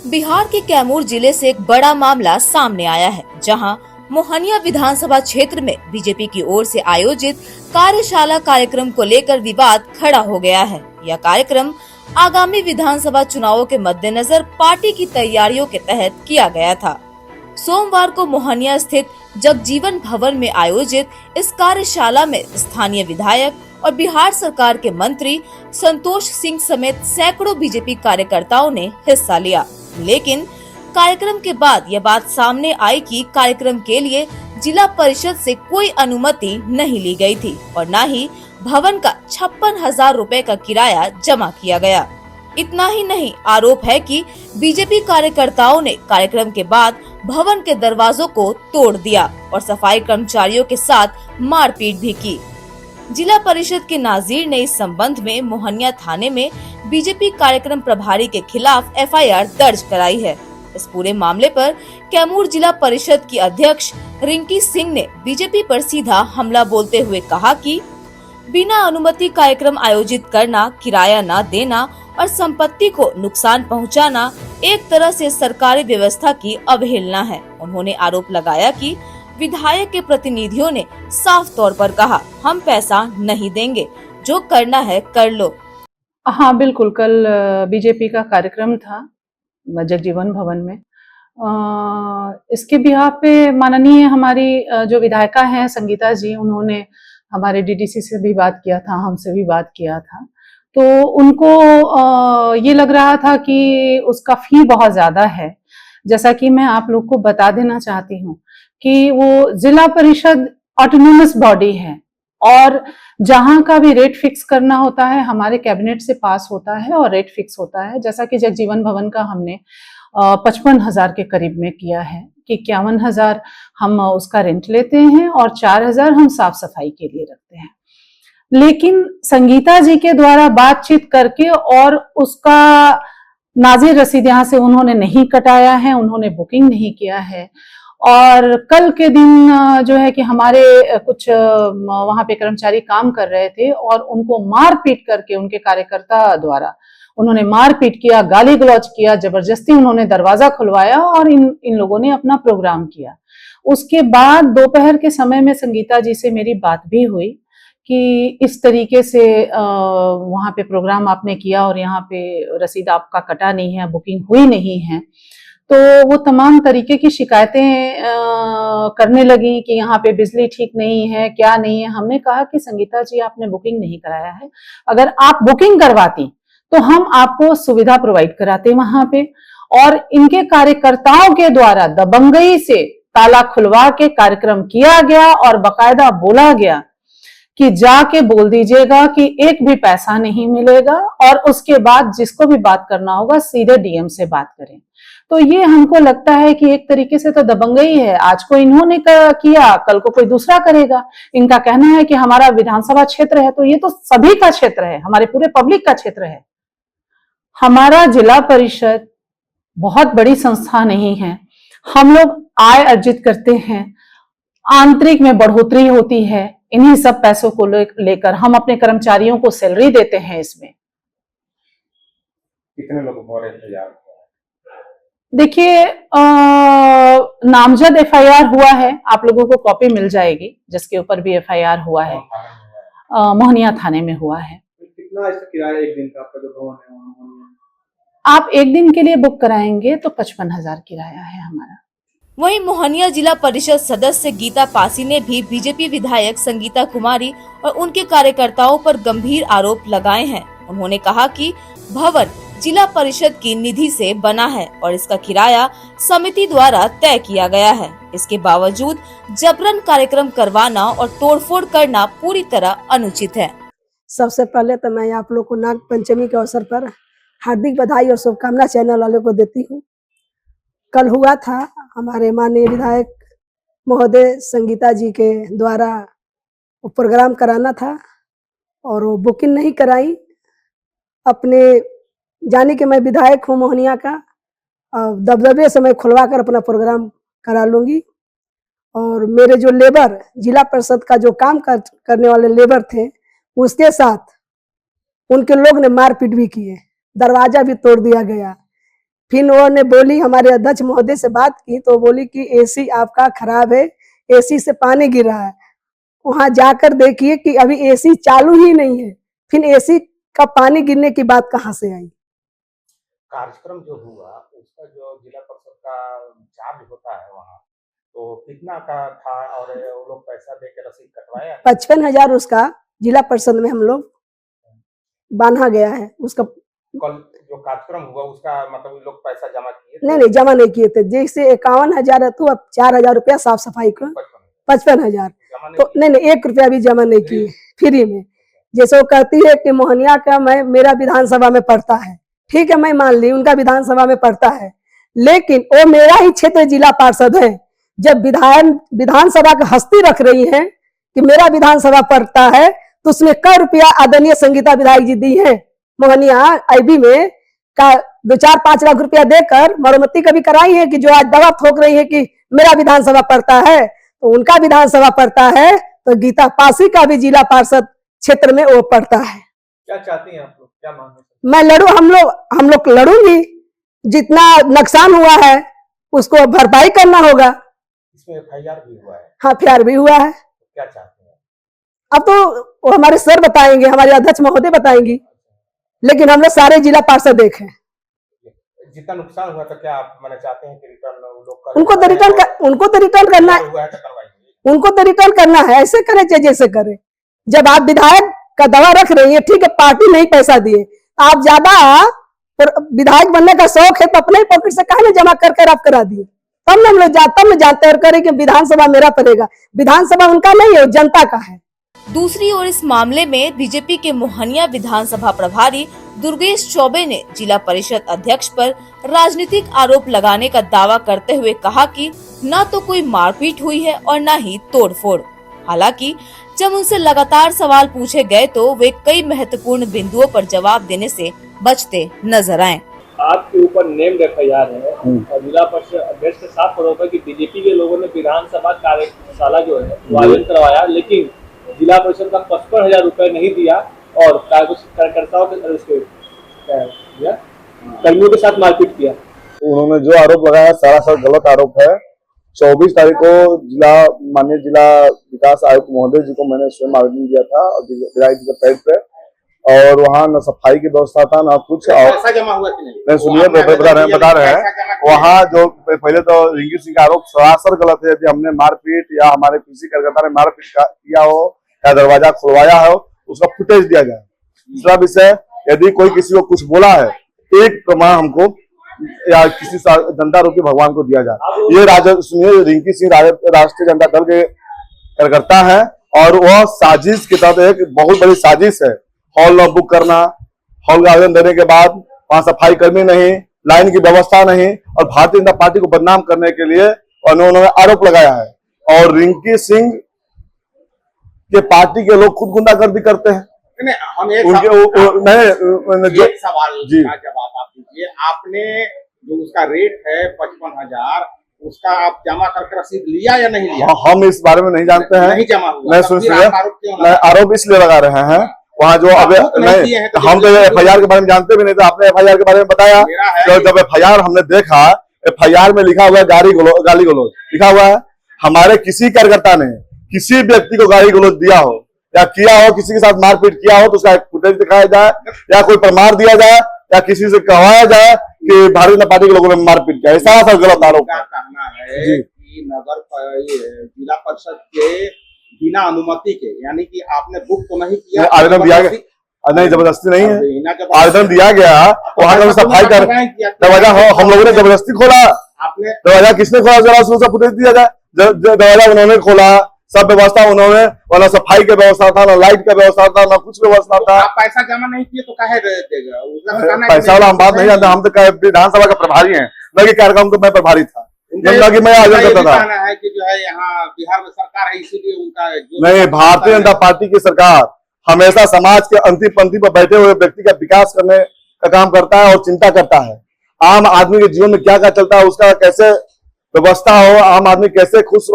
बिहार के कैमूर जिले से एक बड़ा मामला सामने आया है, जहां मोहनिया विधानसभा क्षेत्र में बीजेपी की ओर से आयोजित कार्यशाला कार्यक्रम को लेकर विवाद खड़ा हो गया है। यह कार्यक्रम आगामी विधानसभा चुनावों के मद्देनजर पार्टी की तैयारियों के तहत किया गया था। सोमवार को मोहनिया स्थित जगजीवन भवन में आयोजित इस कार्यशाला में स्थानीय विधायक और बिहार सरकार के मंत्री संतोष सिंह समेत सैकड़ों बीजेपी कार्यकर्ताओं ने हिस्सा लिया। लेकिन कार्यक्रम के बाद यह बात सामने आई कि कार्यक्रम के लिए जिला परिषद से कोई अनुमति नहीं ली गई थी और न ही भवन का 56,000 रुपए का किराया जमा किया गया। इतना ही नहीं, आरोप है कि बीजेपी कार्यकर्ताओं ने कार्यक्रम के बाद भवन के दरवाजों को तोड़ दिया और सफाई कर्मचारियों के साथ मारपीट भी की। जिला परिषद के नाजीर ने इस संबंध में मोहनिया थाने में बीजेपी कार्यक्रम प्रभारी के खिलाफ एफआईआर दर्ज कराई है। इस पूरे मामले पर कैमूर जिला परिषद की अध्यक्ष रिंकी सिंह ने बीजेपी पर सीधा हमला बोलते हुए कहा कि बिना अनुमति कार्यक्रम आयोजित करना, किराया न देना और संपत्ति को नुकसान पहुंचाना एक तरह से सरकारी व्यवस्था की अवहेलना है। उन्होंने आरोप लगाया कि विधायक के प्रतिनिधियों ने साफ तौर पर कहा, हम पैसा नहीं देंगे, जो करना है कर लो। हाँ बिल्कुल, कल बीजेपी का कार्यक्रम था जगजीवन भवन में। इसके बिहाफ पे माननीय हमारी जो विधायिका हैं संगीता जी, उन्होंने हमारे डीडीसी से भी बात किया था, हमसे भी बात किया था। तो उनको ये लग रहा था कि उसका फी बहुत ज्यादा है। जैसा कि मैं आप लोग को बता देना चाहती हूँ कि वो जिला परिषद ऑटोनोमस बॉडी है और जहां का भी रेट फिक्स करना होता है हमारे कैबिनेट से पास होता है और रेट फिक्स होता है। जैसा कि जगजीवन भवन का हमने 55,000 के करीब में किया है कि 51,000 हम उसका रेंट लेते हैं और 4,000 हम साफ सफाई के लिए रखते हैं। लेकिन संगीता जी के द्वारा बातचीत करके और उसका नाजिर रसीद यहाँ से उन्होंने नहीं कटाया है, उन्होंने बुकिंग नहीं किया है। और कल के दिन जो है कि हमारे कुछ वहां पे कर्मचारी काम कर रहे थे और उनको मारपीट करके उनके कार्यकर्ता द्वारा उन्होंने मारपीट किया, गाली गलौज किया, जबरदस्ती उन्होंने दरवाजा खुलवाया और इन लोगों ने अपना प्रोग्राम किया। उसके बाद दोपहर के समय में संगीता जी से मेरी बात भी हुई कि इस तरीके से वहां पे प्रोग्राम आपने किया और यहाँ पे रसीद आपका कटा नहीं है, बुकिंग हुई नहीं है। तो वो तमाम तरीके की शिकायतें करने लगी कि यहाँ पे बिजली ठीक नहीं है, क्या नहीं है। हमने कहा कि संगीता जी आपने बुकिंग नहीं कराया है, अगर आप बुकिंग करवाती तो हम आपको सुविधा प्रोवाइड कराते वहां पे। और इनके कार्यकर्ताओं के द्वारा दबंगई से ताला खुलवा के कार्यक्रम किया गया और बकायदा बोला गया कि जाके बोल दीजिएगा कि एक भी पैसा नहीं मिलेगा और उसके बाद जिसको भी बात करना होगा सीधे डीएम से बात करें। तो ये हमको लगता है कि एक तरीके से तो दबंगई है। आज को इन्होंने किया, कल को कोई दूसरा करेगा। इनका कहना है कि हमारा विधानसभा क्षेत्र है, तो ये तो सभी का क्षेत्र है, हमारे पूरे पब्लिक का क्षेत्र है। हमारा जिला परिषद बहुत बड़ी संस्था नहीं है। हम लोग आय अर्जित करते हैं, आंतरिक में बढ़ोतरी होती है, इन्हीं सब पैसों को लेकर हम अपने कर्मचारियों को सैलरी देते हैं। इसमें कितने लोग हो रहे हैं? देखिए, नामजद एफआईआर हुआ है, आप लोगों को कॉपी मिल जाएगी जिसके ऊपर भी एफआईआर हुआ है। मोहनिया थाने में हुआ है। कितना इसका किराया एक दिन का आपका जो भवन है? आप एक दिन के लिए बुक कराएंगे तो 55,000 किराया है हमारा। वहीं मोहनिया जिला परिषद सदस्य गीता पासी ने भी बीजेपी विधायक संगीता कुमारी और उनके कार्यकर्ताओं पर गंभीर आरोप लगाए हैं। उन्होंने कहा कि भवन जिला परिषद की निधि से बना है और इसका किराया समिति द्वारा तय किया गया है। इसके बावजूद जबरन कार्यक्रम करवाना और तोड़फोड़ करना पूरी तरह अनुचित है। सबसे पहले तो मैं आप लोग को नाग पंचमी के अवसर पर हार्दिक बधाई और शुभकामना चैनल वाले को देती हूँ। कल हुआ था हमारे माननीय विधायक महोदय संगीता जी के द्वारा वो प्रोग्राम कराना था और वो बुकिंग नहीं कराई। अपने जाने के मैं विधायक हूँ मोहनिया का, दबदबे से मैं खुलवा कर अपना प्रोग्राम करा लूँगी। और मेरे जो लेबर, जिला परिषद का जो काम करने वाले लेबर थे, उसके साथ उनके लोग ने मारपीट भी किए, दरवाजा भी तोड़ दिया गया। फिर उन्होंने बोली, हमारे अध्यक्ष महोदय से बात की तो बोली कि एसी आपका खराब है, एसी से पानी गिर रहा है। वहां जाकर देखिए कि अभी एसी चालू ही नहीं है, फिर एसी का पानी गिरने की बात कहां से आई। कार्यक्रम जो हुआ उसका जो जिला परिषद का चार्ज होता है वहाँ, तो कितना का था और वो लोग पैसा दे के रसीद कटवाया? 55,000 उसका जिला परिषद में हम लोग बांधा गया है। उसका कल जो कार्यक्रम हुआ उसका मतलब लोग पैसा जमा किए? नहीं जमा नहीं किए थे। जैसे 51,000 है तो अब 4,000 रुपया साफ सफाई का, 55,000 तो नहीं 1 रुपया भी जमा नहीं किए फ्री में। जैसे वो कहती है कि मोहनिया का मेरा विधानसभा में पड़ता है, ठीक है मैं मान ली उनका विधानसभा में पड़ता है, लेकिन वो मेरा ही क्षेत्र जिला पार्षद है। जब विधानसभा की हस्ती रख रही है कि मेरा विधानसभा पड़ता है तो उसमें कई रुपया आदरणीय संगीता विधायक जी दी है मोहनिया आईबी में का 2-4-5 लाख रुपया देकर मरम्मती कभी कराई है कि जो आज दवा थोक रही है कि मेरा विधानसभा पड़ता है, तो उनका विधानसभा पड़ता है तो गीता पासी का भी जिला पार्षद क्षेत्र में वो पड़ता है। क्या चाहती हैं आप लोग, क्या मांग? मैं लड़ू, हम लोग लड़ूंगी, जितना नुकसान हुआ है उसको भरपाई करना होगा। इसमें एफआईआर भी हुआ है? हाँ एफआईआर भी हुआ है। क्या चाहते हैं? अब तो वो हमारे सर बताएंगे, हमारे अध्यक्ष महोदय बताएंगी, लेकिन हम लोग सारे जिला पार्षद देखें। जितना नुकसान हुआ तो क्या आप माने चाहते हैं कि रिटर्न उनको तो रिटर्न करना है, उनको तो रिटर्न करना है। ऐसे करे चाहे जैसे करे। जब आप विधायक का दवा रख रही है, ठीक है पार्टी नहीं पैसा दिए, आप ज्यादा विधायक बनने का शौक है तो अपने ही पॉकेट से काहे जमा कर आप करा दिए, तब हम लोग जानते और करें कि विधानसभा मेरा पड़ेगा। विधानसभा उनका नहीं है, जनता का है। दूसरी ओर इस मामले में बीजेपी के मोहनिया विधानसभा प्रभारी दुर्गेश चौबे ने जिला परिषद अध्यक्ष पर राजनीतिक आरोप लगाने का दावा करते हुए कहा कि न तो कोई मारपीट हुई है और न ही तोड़फोड़। हालांकि जब उनसे लगातार सवाल पूछे गए तो वे कई महत्वपूर्ण बिंदुओं पर जवाब देने से बचते नजर आए। आपके ऊपर नेम्ड एफआईआर है और जिला परिषद अध्यक्ष के साथ पता होता कि बीजेपी के लोगों ने विधानसभा कार्यशाला जो है वो आयोजन करवाया, लेकिन जिला परिषद का 55,000 रुपए नहीं दिया और कार्यकर्ताओं के कर्मियों के साथ मारपीट किया। उन्होंने जो आरोप लगाया सरासर गलत आरोप है। 24 तारीख को माननीय जिला विकास आयुक्त महोदय जी को मैंने स्वयं आवेदन दिया था विधायक जी के पैड पे, और वहाँ न सफाई की व्यवस्था था न कुछ। पैसा जमा हुआ कि नहीं? सुनिए बता रहे हैं वहाँ जो पहले तो रिंकी सिंह का आरोप सरासर गलत है। यदि हमने मारपीट या हमारे किसी कार्यकर्ता ने मारपीट किया हो या दरवाजा खुलवाया हो उसका फुटेज दिया जाए। दूसरा विषय, यदि कोई किसी को कुछ बोला है एक प्रमाण हमको या किसी जनता रूपी भगवान को दिया जाए। ये सुनिए रिंकी सिंह राष्ट्रीय जनता दल के कार्यकर्ता है और वह साजिश के तहत एक बहुत बड़ी साजिश है। हॉल न बुक करना, हॉल का आवेदन देने के बाद वहां सफाई कर्मी नहीं, लाइन की व्यवस्था नहीं, और भारतीय जनता पार्टी को बदनाम करने के लिए उन्होंने आरोप लगाया है। और रिंकी सिंह के पार्टी के लोग खुद गुंडागर्दी करते हैं। हम एक उनके एक सवाल का जवाब आप दीजिए। आपने जो उसका रेट है 55,000 उसका आप जमा करके रसीद लिया या नहीं लिया? हम इस बारे में नहीं जानते हैं। नहीं जमा हुआ। मैं सुनिए आरोप इसलिए लगा रहे हैं वहाँ जो अब नहीं, हम तो एफआईआर के बारे में जानते भी नहीं थे। आपने एफआईआर के बारे में बताया तो जब एफआईआर हमने देखा, एफआईआर में लिखा हुआ है गाली गलौज लिखा हुआ है। हमारे किसी कार्यकर्ता ने किसी व्यक्ति को गाली गलौज दिया हो या किया हो, किसी के साथ मारपीट किया हो तो उसका फुटेज दिखाया जाए या कोई प्रमाण दिया जाए या किसी से कहवाया जाए कि भारतीय जनता पार्टी के लोगों ने मारपीट किया। ऐसा सब गलत आरोप है। कहना है कि जिला परिषद के बिना अनुमति के, यानी कि आपने बुक तो नहीं किया, आवेदन दिया गया नहीं, जबरदस्ती नहीं है, आवेदन दिया गया। वहां का सफाई कर दरवाजा हम लोगों ने जबरदस्ती खोला। आपने दरवाजा किसने खोला जरा उसका फुटेज दिया जाए। दरवाजा उन्होंने खोला, सब व्यवस्था उन्होंने, वाला सफाई की व्यवस्था था, ना लाइट का व्यवस्था था, ना कुछ व्यवस्था था। आप पैसा जमा नहीं किए तो काहे देगा? पैसा वाला हम बात नहीं जानते। हम तो विधानसभा का प्रभारी हैं, न कि कार्यक्रम तो मैं प्रभारी था, कि मैं आयोजन करता था। है कि जो है यहाँ बिहार में सरकार है इसीलिए उनका नहीं, भारतीय जनता पार्टी की सरकार हमेशा समाज के अंतिम पंक्ति पर बैठे हुए व्यक्ति का विकास करने का काम करता है और चिंता करता है। आम आदमी के जीवन में क्या क्या चलता है, उसका कैसे व्यवस्था हो, आम आदमी कैसे खुश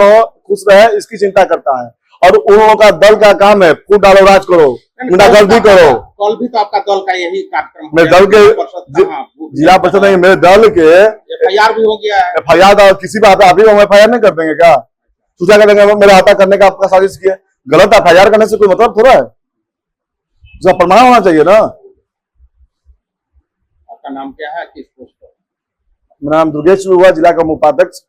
रहे, इसकी चिंता करता है। और उन लोगों का दल का काम है फूट डालो राज करो, गुंडागर्दी करो। कल भी तो आपका दल का यही कार्यक्रम मेरे दल के जिला परिषद नहीं, मेरे दल के FIR भी हो गया है। FIR किसी पे आप ही FIR नहीं कर देंगे क्या? सूचना कर देंगे मेरा हाथा करने का आपका साजिश किया। गलत FIR करने से कोई मतलब थोड़ा है, उसका प्रमाण होना चाहिए ना। आपका नाम क्या है, किस पोस्ट पर? मेरा नाम दुर्गेश हुआ, जिला का उपाध्यक्ष।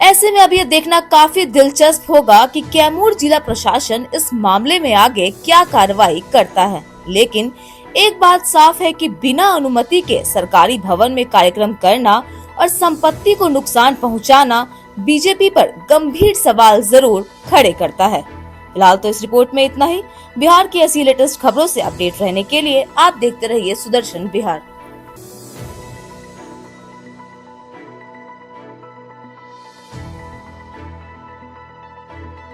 ऐसे में अब ये देखना काफी दिलचस्प होगा कि कैमूर जिला प्रशासन इस मामले में आगे क्या कार्रवाई करता है। लेकिन एक बात साफ है कि बिना अनुमति के सरकारी भवन में कार्यक्रम करना और संपत्ति को नुकसान पहुंचाना बीजेपी पर गंभीर सवाल जरूर खड़े करता है। फिलहाल तो इस रिपोर्ट में इतना ही। बिहार की ऐसी लेटेस्ट खबरों से अपडेट रहने के लिए आप देखते रहिए सुदर्शन बिहार।